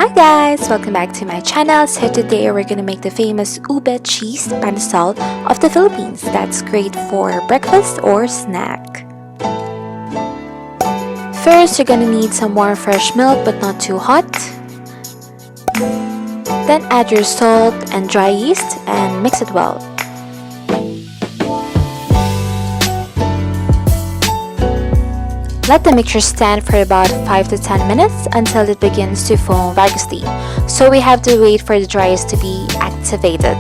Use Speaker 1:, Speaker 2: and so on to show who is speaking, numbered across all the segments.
Speaker 1: Hi guys! Welcome back to my channel. So today we're gonna make the famous Ube Cheese Pandesal of the Philippines. That's great for breakfast or snack. First, you're gonna need some more fresh milk but not too hot. Then add your salt and dry yeast and mix it well. Let the mixture stand for about 5 to 10 minutes until it begins to foam vigorously. So we have to wait for the dry yeast to be activated.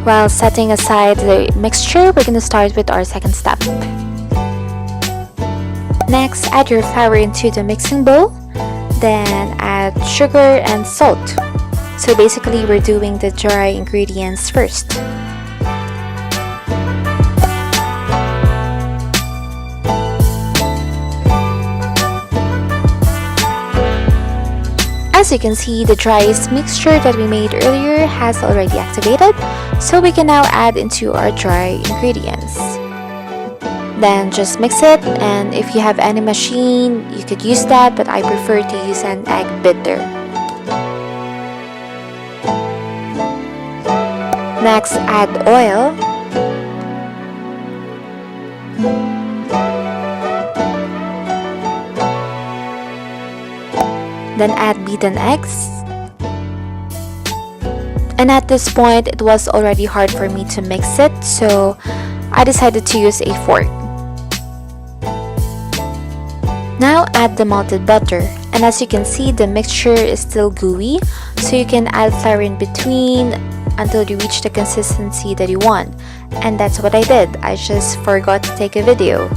Speaker 1: While setting aside the mixture, we're going to start with our second step. Next, add your flour into the mixing bowl. Then add sugar and salt. So basically, we're doing the dry ingredients first. As you can see, the dry yeast mixture that we made earlier has already activated, so we can now add into our dry ingredients. Then just mix it, and if you have any machine, you could use that, but I prefer to use an egg beater. Next, add oil. Then add beaten eggs. And at this point, it was already hard for me to mix it, so I decided to use a fork. Now add the melted butter, and as you can see, the mixture is still gooey, so you can add flour in between until you reach the consistency that you want. And that's what I did. I just forgot to take a video,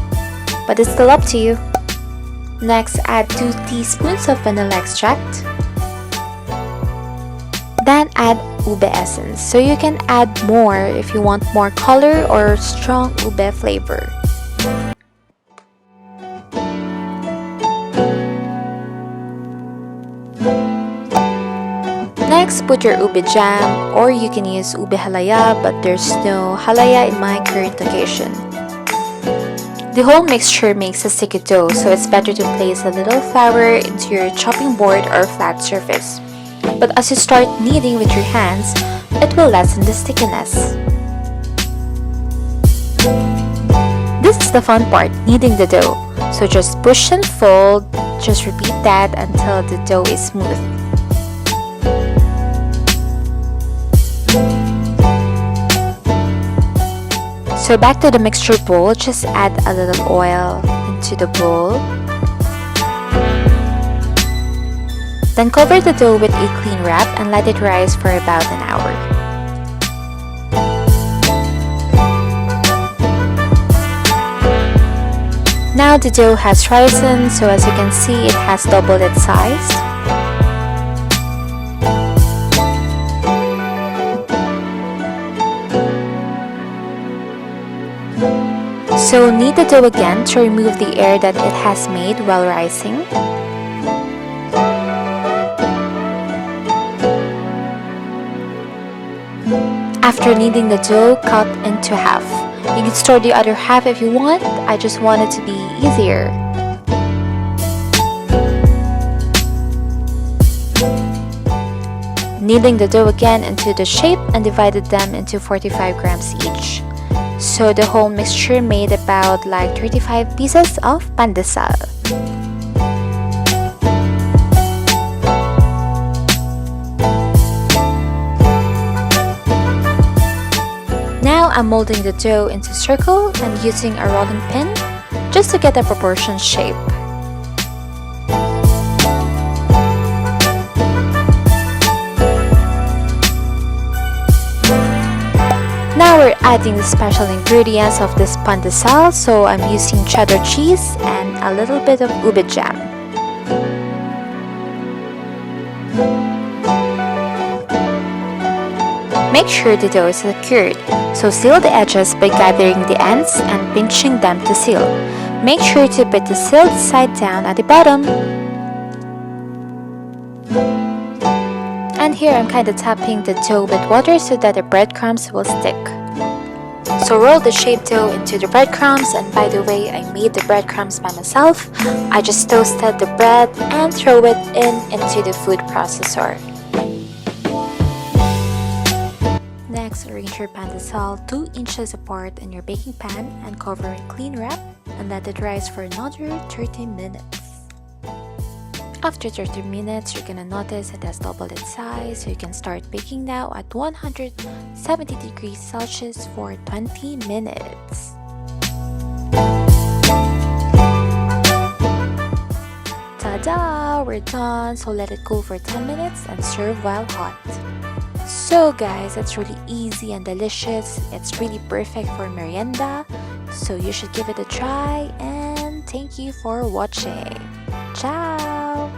Speaker 1: but it's still up to you. Next, add 2 teaspoons of vanilla extract. Then add ube essence. So you can add more if you want more color or strong ube flavor. Next, put your ube jam, or you can use ube halaya, but there's no halaya in my current location. The whole mixture makes a sticky dough, so it's better to place a little flour into your chopping board or flat surface. But as you start kneading with your hands, it will lessen the stickiness. This is the fun part, kneading the dough. So just push and fold, just repeat that until the dough is smooth. So back to the mixture bowl, just add a little oil into the bowl. Then cover the dough with a clean wrap and let it rise for about an hour. Now the dough has risen, so as you can see, it has doubled its size. So knead the dough again to remove the air that it has made while rising. After kneading the dough, cut into half. You can store the other half if you want. I just want it to be easier. Kneading the dough again into the shape and divided them into 45 grams each. So the whole mixture made about like 35 pieces of pandesal. Now I'm molding the dough into a circle and using a rolling pin just to get a proportion shape. Now we're adding the special ingredients of this pandesal, so I'm using cheddar cheese and a little bit of ube jam. Make sure the dough is secured, so seal the edges by gathering the ends and pinching them to seal. Make sure to put the sealed side down at the bottom. And here I'm kind of tapping the dough with water so that the breadcrumbs will stick. So roll the shaped dough into the breadcrumbs, and by the way, I made the breadcrumbs by myself. I just toasted the bread and throw it into the food processor. Next, arrange your pandesal 2 inches apart in your baking pan and cover in clean wrap and let it rise for another 30 minutes. After 30 minutes, you're gonna notice it has doubled its size, so you can start baking now at 170 degrees Celsius for 20 minutes. Ta-da! We're done, so let it cool for 10 minutes and serve while hot. So guys, it's really easy and delicious. It's really perfect for merienda, so you should give it a try, and thank you for watching. Ciao!